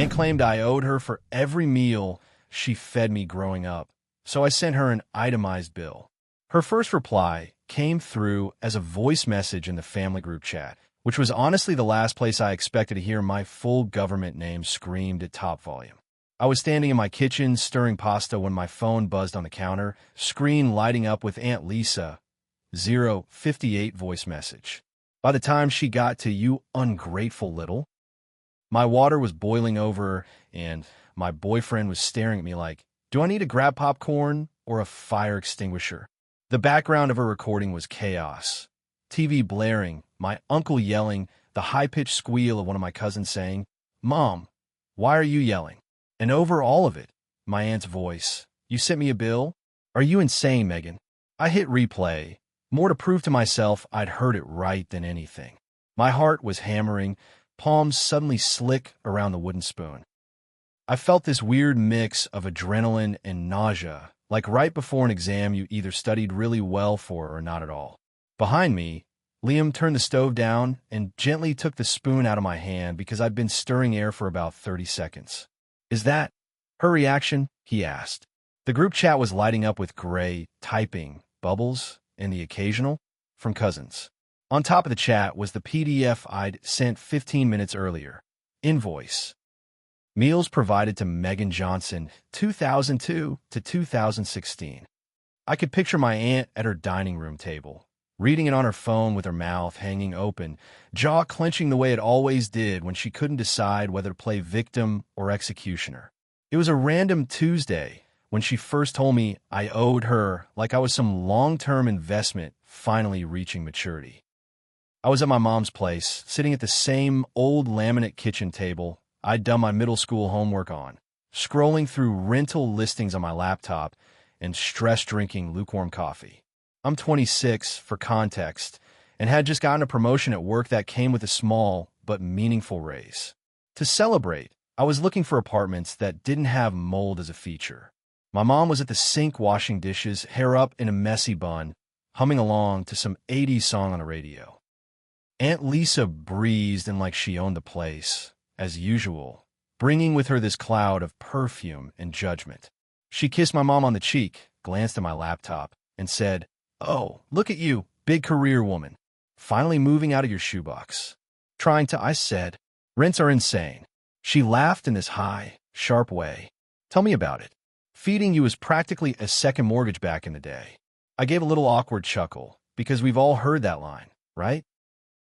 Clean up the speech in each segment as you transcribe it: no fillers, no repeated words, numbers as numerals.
Aunt claimed I owed her for every meal she fed me growing up, so I sent her an itemized bill. Her first reply came through as a voice message in the family group chat, which was honestly the last place I expected to hear my full government name screamed at top volume. I was standing in my kitchen stirring pasta when my phone buzzed on the counter, screen lighting up with Aunt Lisa, 058 voice message. By the time she got to "you ungrateful little," my water was boiling over and my boyfriend was staring at me like, do I need to grab popcorn or a fire extinguisher? The background of her recording was chaos. TV blaring, my uncle yelling, the high-pitched squeal of one of my cousins saying, "Mom, why are you yelling?" And over all of it, my aunt's voice, "You sent me a bill? Are you insane, Megan?" I hit replay, more to prove to myself I'd heard it right than anything. My heart was hammering, palms suddenly slick around the wooden spoon. I felt this weird mix of adrenaline and nausea, like right before an exam you either studied really well for or not at all. Behind me, Liam turned the stove down and gently took the spoon out of my hand because I'd been stirring air for about 30 seconds. "Is that her reaction?" he asked. The group chat was lighting up with gray, typing, bubbles, and the occasional from cousins. On top of the chat was the PDF I'd sent 15 minutes earlier. Invoice. Meals provided to Megan Johnson, 2002 to 2016. I could picture my aunt at her dining room table, reading it on her phone with her mouth hanging open, jaw clenching the way it always did when she couldn't decide whether to play victim or executioner. It was a random Tuesday when she first told me I owed her like I was some long-term investment finally reaching maturity. I was at my mom's place, sitting at the same old laminate kitchen table I'd done my middle school homework on, scrolling through rental listings on my laptop and stress-drinking lukewarm coffee. I'm 26, for context, and had just gotten a promotion at work that came with a small but meaningful raise. To celebrate, I was looking for apartments that didn't have mold as a feature. My mom was at the sink washing dishes, hair up in a messy bun, humming along to some 80s song on the radio. Aunt Lisa breezed in like she owned the place, as usual, bringing with her this cloud of perfume and judgment. She kissed my mom on the cheek, glanced at my laptop, and said, "Oh, look at you, big career woman. Finally moving out of your shoebox." I said, "Rents are insane." She laughed in this high, sharp way. "Tell me about it. Feeding you was practically a second mortgage back in the day." I gave a little awkward chuckle, because we've all heard that line, right?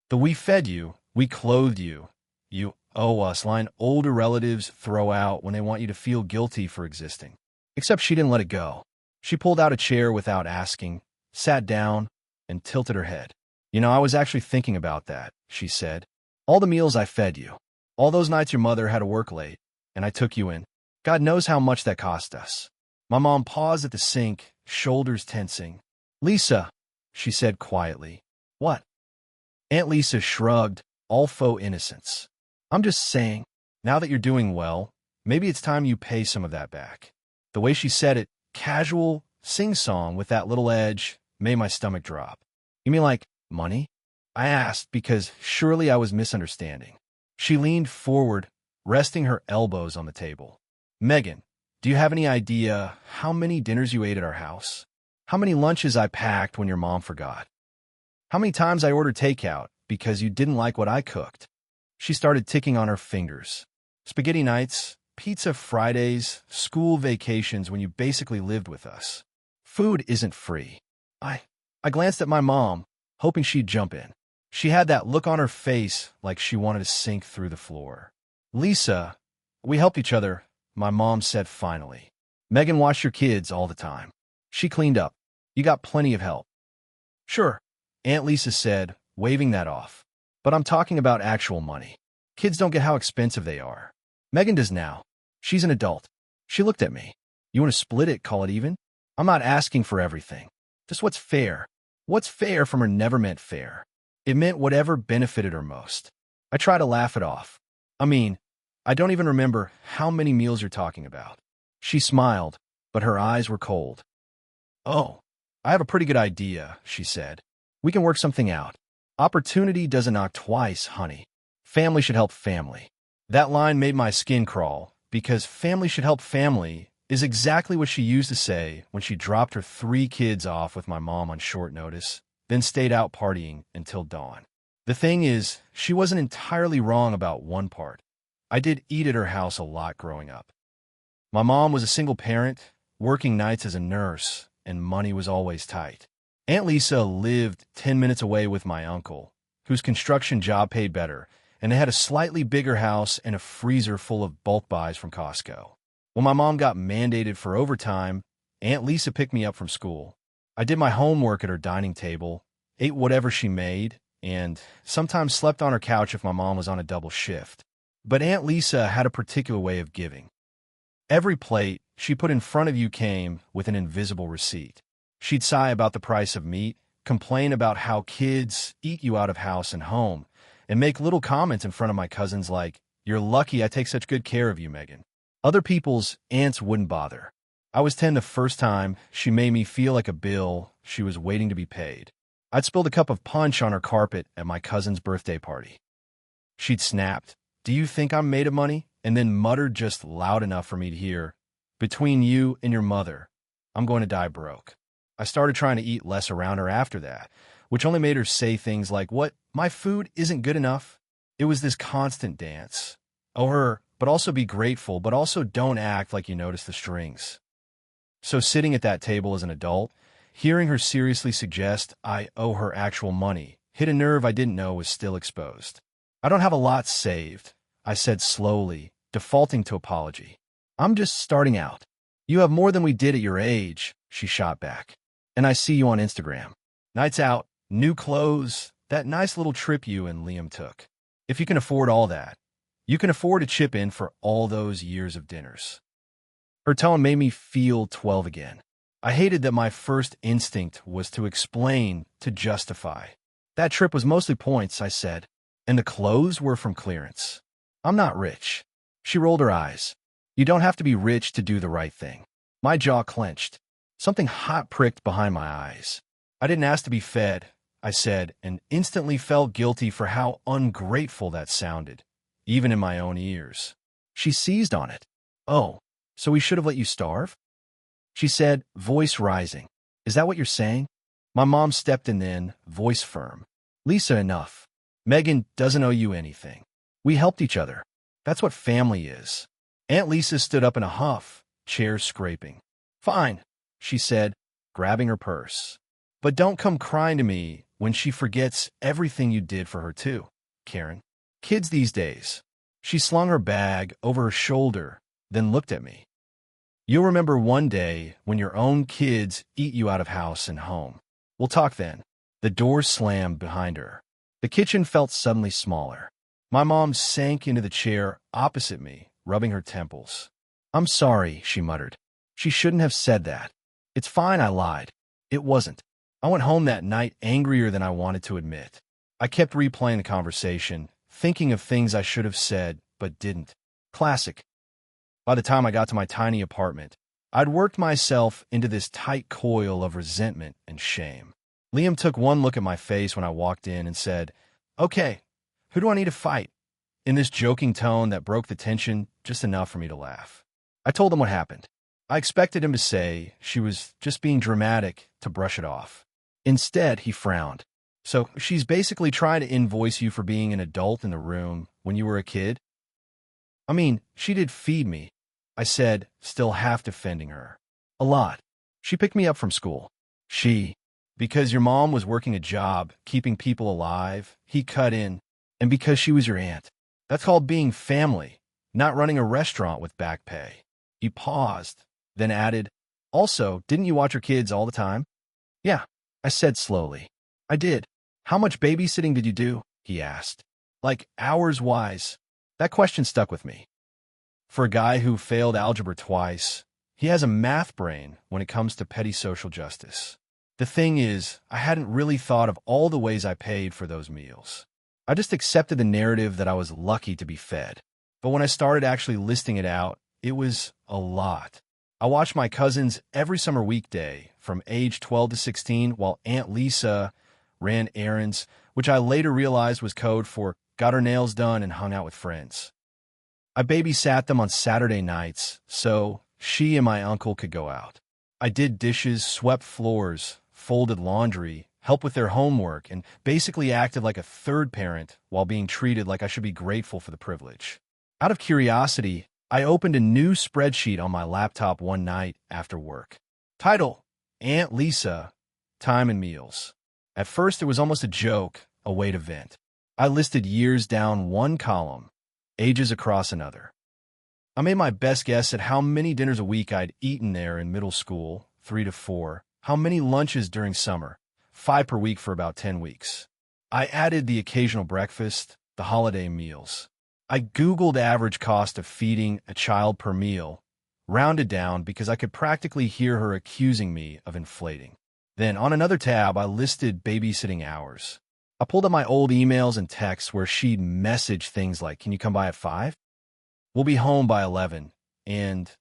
The "we fed you, we clothed you, you owe us" line older relatives throw out when they want you to feel guilty for existing. Except she didn't let it go. She pulled out a chair without asking, sat down, and tilted her head. "You know, I was actually thinking about that," she said. "All the meals I fed you. All those nights your mother had to work late, and I took you in. God knows how much that cost us." My mom paused at the sink, shoulders tensing. "Lisa," she said quietly. "What?" Aunt Lisa shrugged, all faux innocence. "I'm just saying, now that you're doing well, maybe it's time you pay some of that back." The way she said it, casual, sing-song with that little edge, made my stomach drop. "You mean like money?" I asked because surely I was misunderstanding. She leaned forward, resting her elbows on the table. "Megan, do you have any idea how many dinners you ate at our house? How many lunches I packed when your mom forgot? How many times I ordered takeout because you didn't like what I cooked?" She started ticking on her fingers. "Spaghetti nights, pizza Fridays, school vacations when you basically lived with us. Food isn't free." I glanced at my mom, hoping she'd jump in. She had that look on her face like she wanted to sink through the floor. "Lisa, we helped each other," my mom said finally. "Megan watched your kids all the time. She cleaned up. You got plenty of help." "Sure," Aunt Lisa said, waving that off. "But I'm talking about actual money. Kids don't get how expensive they are. Megan does now. She's an adult." She looked at me. "You want to split it, call it even? I'm not asking for everything. Just what's fair." What's fair from her never meant fair. It meant whatever benefited her most. I try to laugh it off. "I mean, I don't even remember how many meals you're talking about." She smiled, but her eyes were cold. "Oh, I have a pretty good idea," she said. "We can work something out. Opportunity doesn't knock twice, honey. Family should help family. That line made my skin crawl, because family should help family is exactly what she used to say when she dropped her 3 kids off with my mom on short notice, then stayed out partying until dawn. The thing is, she wasn't entirely wrong about one part. I did eat at her house a lot growing up. My mom was a single parent, working nights as a nurse, and money was always tight. Aunt Lisa lived 10 minutes away with my uncle, whose construction job paid better, and they had a slightly bigger house and a freezer full of bulk buys from Costco. When my mom got mandated for overtime, Aunt Lisa picked me up from school. I did my homework at her dining table, ate whatever she made, and sometimes slept on her couch if my mom was on a double shift. But Aunt Lisa had a particular way of giving. Every plate she put in front of you came with an invisible receipt. She'd sigh about the price of meat, complain about how kids eat you out of house and home, and make little comments in front of my cousins like, "You're lucky I take such good care of you, Megan." Other people's aunts wouldn't bother. I was 10 the first time she made me feel like a bill she was waiting to be paid. I'd spilled a cup of punch on her carpet at my cousin's birthday party. She'd snapped, "Do you think I'm made of money?" and then muttered just loud enough for me to hear, "Between you and your mother, I'm going to die broke." I started trying to eat less around her after that, which only made her say things like, "What? My food isn't good enough?" It was this constant dance. Owe her, but also be grateful, but also don't act like you notice the strings. So sitting at that table as an adult, hearing her seriously suggest I owe her actual money hit a nerve I didn't know was still exposed. "I don't have a lot saved," I said slowly, defaulting to apology. "I'm just starting out." "You have more than we did at your age," she shot back. "And I see you on Instagram. Nights out, new clothes, that nice little trip you and Liam took. If you can afford all that, you can afford to chip in for all those years of dinners." Her tone made me feel 12 again. I hated that my first instinct was to explain, to justify. "That trip was mostly points," I said, "and the clothes were from clearance. I'm not rich." She rolled her eyes. "You don't have to be rich to do the right thing." My jaw clenched. Something hot pricked behind my eyes. "I didn't ask to be fed," I said, and instantly felt guilty for how ungrateful that sounded, even in my own ears. She seized on it. "Oh, so we should have let you starve?" she said, voice rising. "Is that what you're saying?" My mom stepped in then, voice firm. "Lisa, enough. Megan doesn't owe you anything. We helped each other. That's what family is." Aunt Lisa stood up in a huff, chair scraping. "Fine," she said, grabbing her purse. "But don't come crying to me when she forgets everything you did for her too, Karen. Kids these days." She slung her bag over her shoulder, then looked at me. "You'll remember one day when your own kids eat you out of house and home. We'll talk then." The door slammed behind her. The kitchen felt suddenly smaller. My mom sank into the chair opposite me, rubbing her temples. "I'm sorry," she muttered. "She shouldn't have said that." "It's fine," I lied. "It wasn't." I went home that night angrier than I wanted to admit. I kept replaying the conversation, thinking of things I should have said, but didn't. Classic. By the time I got to my tiny apartment, I'd worked myself into this tight coil of resentment and shame. Liam took one look at my face when I walked in and said, "Okay, who do I need to fight?" in this joking tone that broke the tension just enough for me to laugh. I told him what happened. I expected him to say she was just being dramatic, to brush it off. Instead, he frowned. "So she's basically trying to invoice you for being an adult in the room when you were a kid?" "I mean, she did feed me," I said, still half defending her. "A lot. She picked me up from school." Because your mom was working a job, keeping people alive," he cut in, "and because she was your aunt. That's called being family, not running a restaurant with back pay." He paused, then added, "Also, didn't you watch your kids all the time?" "Yeah," I said slowly. "I did." "How much babysitting did you do?" he asked. "Like hours-wise?" That question stuck with me. For a guy who failed algebra twice, he has a math brain when it comes to petty social justice. The thing is, I hadn't really thought of all the ways I paid for those meals. I just accepted the narrative that I was lucky to be fed. But when I started actually listing it out, it was a lot. I watched my cousins every summer weekday from age 12 to 16 while Aunt Lisa ran errands, which I later realized was code for got her nails done and hung out with friends. I babysat them on Saturday nights so she and my uncle could go out. I did dishes, swept floors, folded laundry, helped with their homework, and basically acted like a third parent while being treated like I should be grateful for the privilege. Out of curiosity, I opened a new spreadsheet on my laptop one night after work. Title: Aunt Lisa, Time and Meals. At first, it was almost a joke, a way to vent. I listed years down one column, ages across another. I made my best guess at how many dinners a week I'd eaten there in middle school, 3 to 4, how many lunches during summer, 5 per week for about 10 weeks. I added the occasional breakfast, the holiday meals. I Googled average cost of feeding a child per meal, rounded down because I could practically hear her accusing me of inflating. Then, on another tab, I listed babysitting hours. I pulled up my old emails and texts where she'd message things like, "Can you come by at 5? We'll be home by 11, and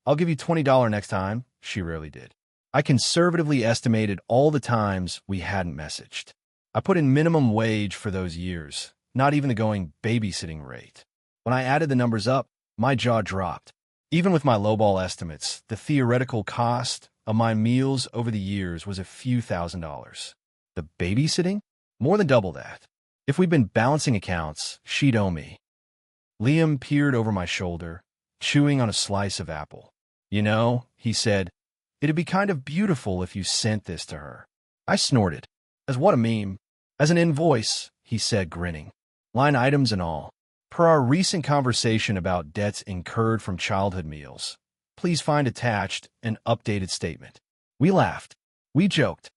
I'll give you $20 next time." She rarely did. I conservatively estimated all the times we hadn't messaged. I put in minimum wage for those years, not even the going babysitting rate. When I added the numbers up, my jaw dropped. Even with my lowball estimates, the theoretical cost of my meals over the years was a few $1,000s. The babysitting? More than double that. If we'd been balancing accounts, she'd owe me. Liam peered over my shoulder, chewing on a slice of apple. "You know," he said, "it'd be kind of beautiful if you sent this to her." I snorted. "As what, a meme?" "As an invoice," he said, grinning. "Line items and all. Per our recent conversation about debts incurred from childhood meals, please find attached an updated statement." We laughed. We joked.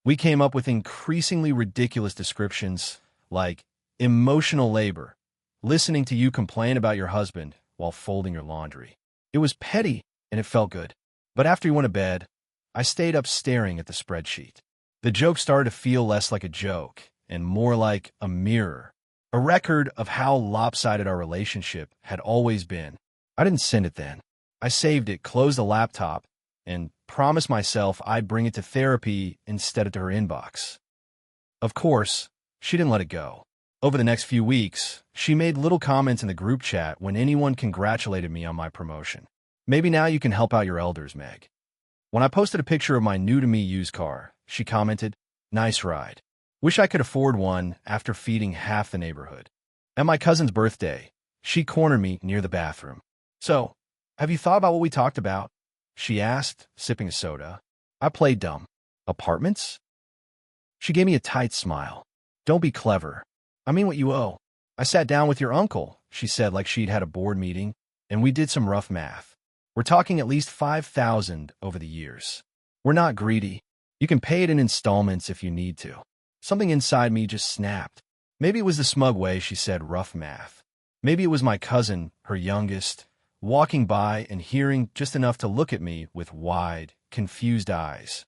We came up with increasingly ridiculous descriptions like emotional labor, listening to you complain about your husband while folding your laundry. It was petty, and it felt good. But after he went to bed, I stayed up staring at the spreadsheet. The joke started to feel less like a joke and more like a mirror, a record of how lopsided our relationship had always been. I didn't send it then. I saved it, closed the laptop, and promised myself I'd bring it to therapy instead of to her inbox. Of course, she didn't let it go. Over the next few weeks, she made little comments in the group chat when anyone congratulated me on my promotion. "Maybe now you can help out your elders, Meg." When I posted a picture of my new-to-me used car, she commented, "Nice ride. Wish I could afford one after feeding half the neighborhood." At my cousin's birthday, she cornered me near the bathroom. "So, have you thought about what we talked about?" she asked, sipping a soda. I played dumb. "Apartments?" She gave me a tight smile. "Don't be clever. I mean what you owe." "I sat down with your uncle," she said like she'd had a board meeting, "and we did some rough math. We're talking at least $5,000 over the years. We're not greedy. You can pay it in installments if you need to." Something inside me just snapped. Maybe it was the smug way she said rough math. Maybe it was my cousin, her youngest, walking by and hearing just enough to look at me with wide, confused eyes.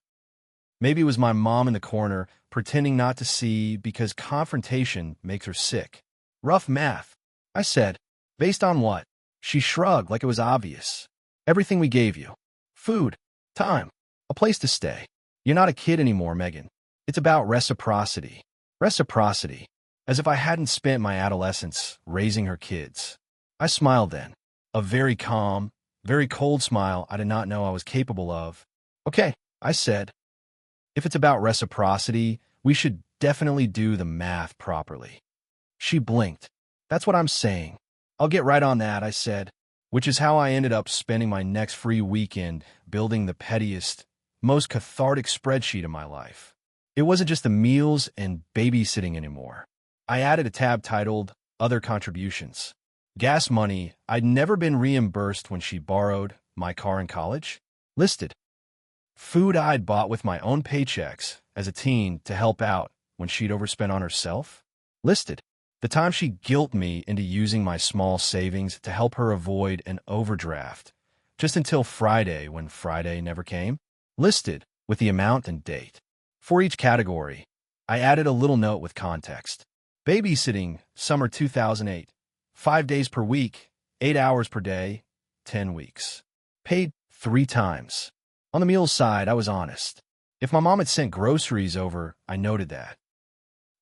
Maybe it was my mom in the corner, pretending not to see because confrontation makes her sick. "Rough math," I said. "Based on what?" She shrugged like it was obvious. "Everything we gave you. Food, time, a place to stay. You're not a kid anymore, Megan. It's about reciprocity." Reciprocity. As if I hadn't spent my adolescence raising her kids. I smiled then. A very calm, very cold smile I did not know I was capable of. "Okay," I said. "If it's about reciprocity, we should definitely do the math properly." She blinked. "That's what I'm saying. I'll get right on that," I said, which is how I ended up spending my next free weekend building the pettiest, most cathartic spreadsheet of my life. It wasn't just the meals and babysitting anymore. I added a tab titled Other Contributions. Gas money I'd never been reimbursed when she borrowed my car in college. Listed. Food I'd bought with my own paychecks as a teen to help out when she'd overspent on herself. Listed. The time she guilted me into using my small savings to help her avoid an overdraft, just until Friday when Friday never came. Listed with the amount and date. For each category, I added a little note with context. Babysitting, summer 2008. 5 days per week, 8 hours per day, 10 weeks. Paid 3 times. On the meals side, I was honest. If my mom had sent groceries over, I noted that.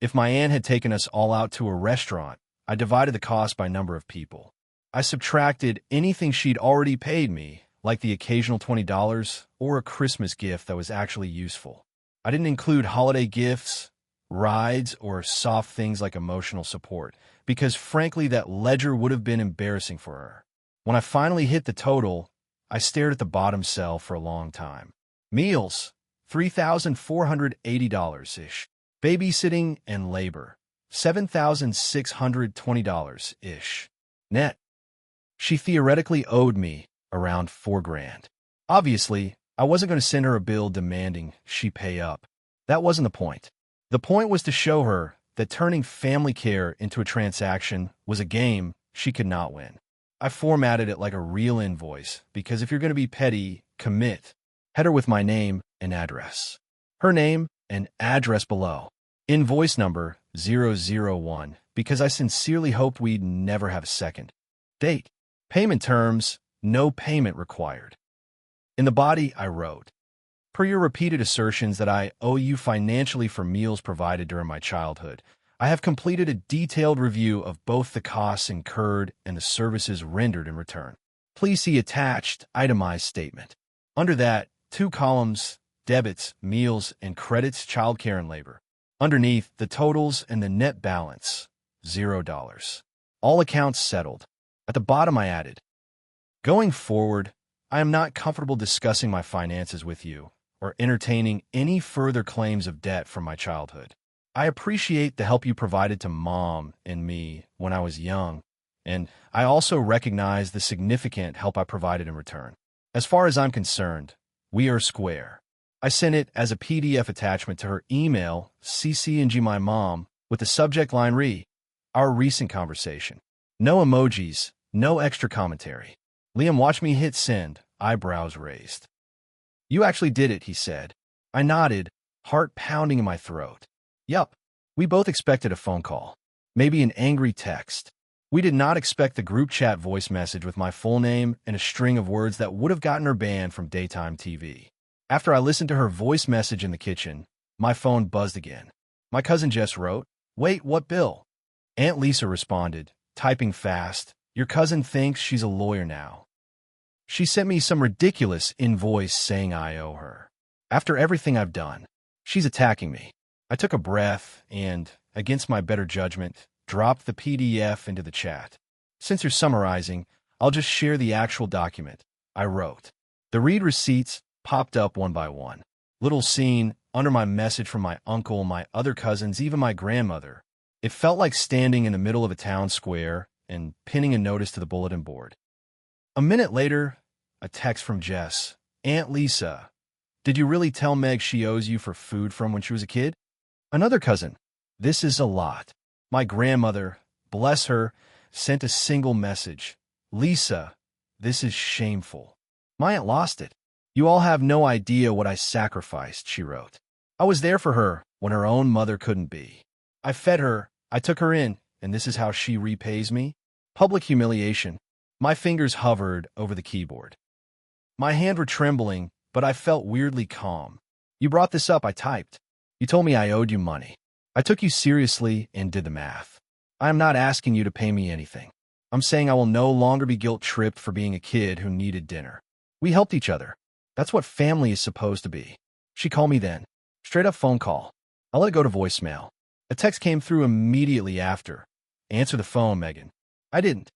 If my aunt had taken us all out to a restaurant, I divided the cost by number of people. I subtracted anything she'd already paid me, like the occasional $20 or a Christmas gift that was actually useful. I didn't include holiday gifts, rides, or soft things like emotional support, because frankly that ledger would have been embarrassing for her. When I finally hit the total, I stared at the bottom cell for a long time. Meals, $3,480-ish. Babysitting and labor, $7,620-ish. Net. She theoretically owed me around $4,000. Obviously, I wasn't going to send her a bill demanding she pay up. That wasn't the point. The point was to show her that turning family care into a transaction was a game she could not win. I formatted it like a real invoice, because if you're going to be petty, commit. Header with my name and address. Her name and address below. Invoice number 001, because I sincerely hoped we'd never have a second. Date. Payment terms, no payment required. In the body, I wrote, per your repeated assertions that I owe you financially for meals provided during my childhood, I have completed a detailed review of both the costs incurred and the services rendered in return. Please see attached itemized statement. Under that, 2 columns, debits, meals, and credits, childcare and labor. Underneath, the totals and the net balance, $0. All accounts settled. At the bottom, I added, going forward, I am not comfortable discussing my finances with you or entertaining any further claims of debt from my childhood. I appreciate the help you provided to Mom and me when I was young, and I also recognize the significant help I provided in return. As far as I'm concerned, we are square. I sent it as a PDF attachment to her email, CC&G my mom, with the subject line our recent conversation. No emojis, no extra commentary. Liam watched me hit send, eyebrows raised. You actually did it, he said. I nodded, heart pounding in my throat. Yup, we both expected a phone call, maybe an angry text. We did not expect the group chat voice message with my full name and a string of words that would have gotten her banned from daytime TV. After I listened to her voice message in the kitchen, my phone buzzed again. My cousin Jess wrote, "Wait, what bill?" Aunt Lisa responded, typing fast, "Your cousin thinks she's a lawyer now. She sent me some ridiculous invoice saying I owe her. After everything I've done, she's attacking me." I took a breath and, against my better judgment, dropped the PDF into the chat. Since you're summarizing, I'll just share the actual document. I wrote. The read receipts popped up one by one. Little scene under my message from my uncle, my other cousins, even my grandmother. It felt like standing in the middle of a town square and pinning a notice to the bulletin board. A minute later, a text from Jess. Aunt Lisa, did you really tell Meg she owes you for food from when she was a kid? Another cousin. This is a lot. My grandmother, bless her, sent a single message. Lisa, this is shameful. My aunt lost it. You all have no idea what I sacrificed, she wrote. I was there for her when her own mother couldn't be. I fed her, I took her in, and this is how she repays me? Public humiliation. My fingers hovered over the keyboard. My hands were trembling, but I felt weirdly calm. You brought this up, I typed. You told me I owed you money. I took you seriously and did the math. I am not asking you to pay me anything. I'm saying I will no longer be guilt-tripped for being a kid who needed dinner. We helped each other. That's what family is supposed to be. She called me then. Straight-up phone call. I let it go to voicemail. A text came through immediately after. Answer the phone, Megan. I didn't.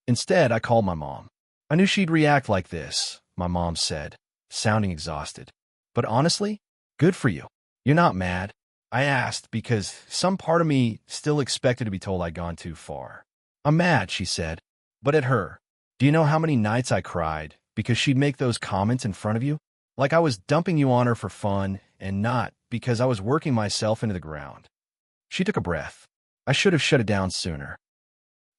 Instead, I called my mom. I knew she'd react like this, my mom said, sounding exhausted. But honestly, good for you. You're not mad. I asked because some part of me still expected to be told I'd gone too far. I'm mad, she said, but at her. Do you know how many nights I cried because she'd make those comments in front of you? Like I was dumping you on her for fun and not because I was working myself into the ground. She took a breath. I should have shut it down sooner.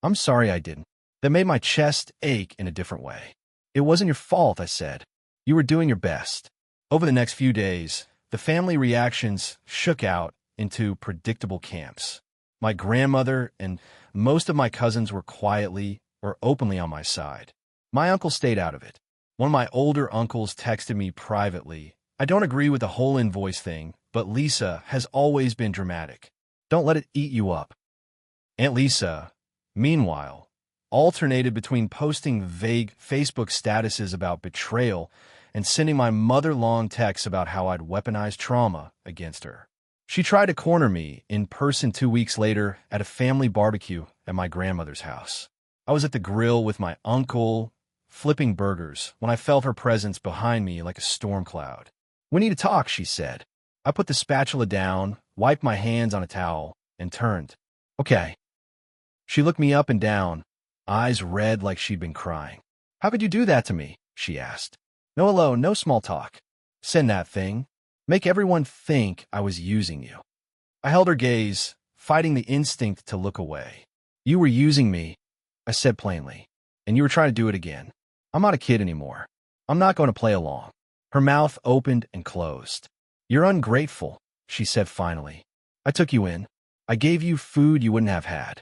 I'm sorry I didn't. That made my chest ache in a different way. It wasn't your fault, I said. You were doing your best. Over the next few days, the family reactions shook out into predictable camps. My grandmother and most of my cousins were quietly or openly on my side. My uncle stayed out of it. One of my older uncles texted me privately. I don't agree with the whole invoice thing, but Lisa has always been dramatic. Don't let it eat you up. Aunt Lisa, meanwhile, alternated between posting vague Facebook statuses about betrayal and sending my mother long texts about how I'd weaponized trauma against her. She tried to corner me in person 2 weeks later at a family barbecue at my grandmother's house. I was at the grill with my uncle, flipping burgers, when I felt her presence behind me like a storm cloud. "We need to talk," she said. I put the spatula down, wiped my hands on a towel, and turned. "Okay." She looked me up and down, eyes red like she'd been crying. "How could you do that to me?" she asked. "No hello, no small talk. Send that thing. Make everyone think I was using you." I held her gaze, fighting the instinct to look away. "You were using me," I said plainly, "and you were trying to do it again. I'm not a kid anymore. I'm not going to play along." Her mouth opened and closed. "You're ungrateful," she said finally. "I took you in. I gave you food you wouldn't have had.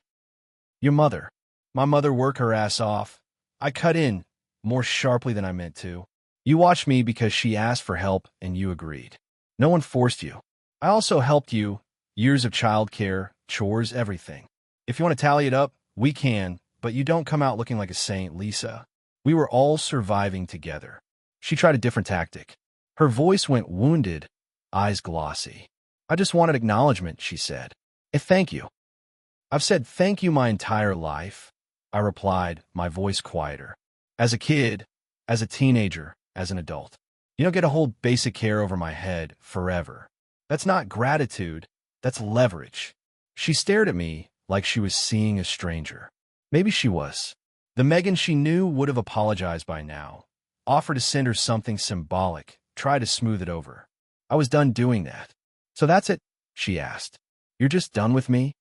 Your mother." My mother worked her ass off. I cut in, more sharply than I meant to. "You watched me because she asked for help and you agreed. No one forced you. I also helped you. Years of childcare, chores, everything. If you want to tally it up, we can, but you don't come out looking like a saint, Lisa. We were all surviving together." She tried a different tactic. Her voice went wounded, eyes glossy. "I just wanted acknowledgement," she said. "And thank you." "I've said thank you my entire life," I replied, my voice quieter. "As a kid, as a teenager, as an adult. You don't get to hold basic care over my head forever. That's not gratitude, that's leverage." She stared at me like she was seeing a stranger. Maybe she was. The Megan she knew would have apologized by now, offered to send her something symbolic, try to smooth it over. I was done doing that. "So that's it?" she asked. "You're just done with me?"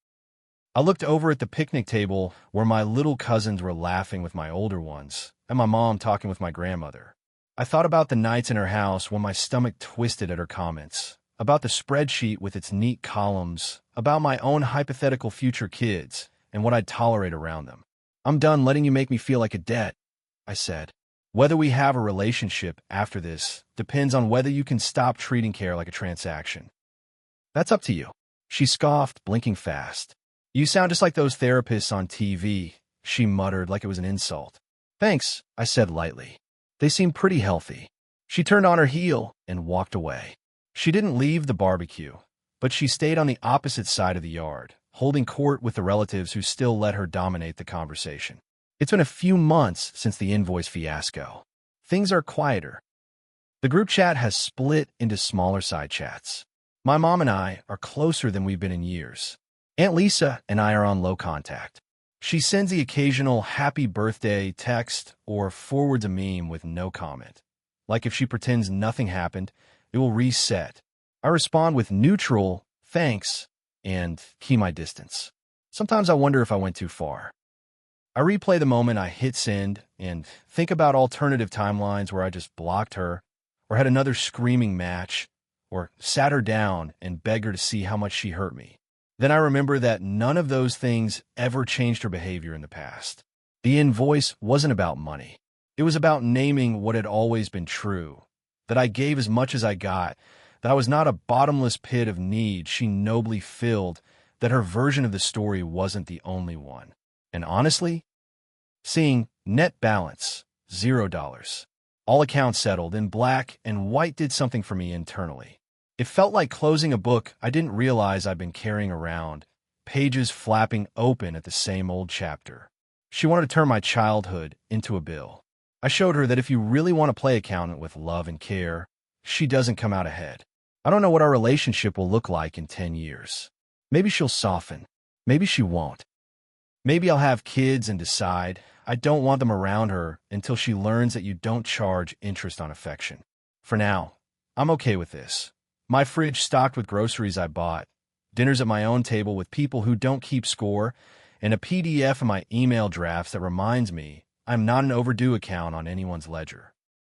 I looked over at the picnic table where my little cousins were laughing with my older ones, and my mom talking with my grandmother. I thought about the nights in her house when my stomach twisted at her comments, about the spreadsheet with its neat columns, about my own hypothetical future kids, and what I'd tolerate around them. "I'm done letting you make me feel like a debt," I said. "Whether we have a relationship after this depends on whether you can stop treating care like a transaction." "That's up to you." She scoffed, blinking fast. "You sound just like those therapists on TV," she muttered like it was an insult. "Thanks," I said lightly. "They seem pretty healthy." She turned on her heel and walked away. She didn't leave the barbecue, but she stayed on the opposite side of the yard, holding court with the relatives who still let her dominate the conversation. It's been a few months since the invoice fiasco. Things are quieter. The group chat has split into smaller side chats. My mom and I are closer than we've been in years. Aunt Lisa and I are on low contact. She sends the occasional happy birthday text or forwards a meme with no comment. Like if she pretends nothing happened, it will reset. I respond with neutral, thanks, and keep my distance. Sometimes I wonder if I went too far. I replay the moment I hit send and think about alternative timelines where I just blocked her, or had another screaming match, or sat her down and begged her to see how much she hurt me. Then I remember that none of those things ever changed her behavior in the past. The invoice wasn't about money. It was about naming what had always been true, that I gave as much as I got, that I was not a bottomless pit of need she nobly filled, that her version of the story wasn't the only one. And honestly, seeing net balance, $0, all accounts settled in black and white did something for me internally. It felt like closing a book I didn't realize I'd been carrying around, pages flapping open at the same old chapter. She wanted to turn my childhood into a bill. I showed her that if you really want to play accountant with love and care, she doesn't come out ahead. I don't know what our relationship will look like in 10 years. Maybe she'll soften. Maybe she won't. Maybe I'll have kids and decide I don't want them around her until she learns that you don't charge interest on affection. For now, I'm okay with this. My fridge stocked with groceries I bought, dinners at my own table with people who don't keep score, and a PDF of my email drafts that reminds me I'm not an overdue account on anyone's ledger.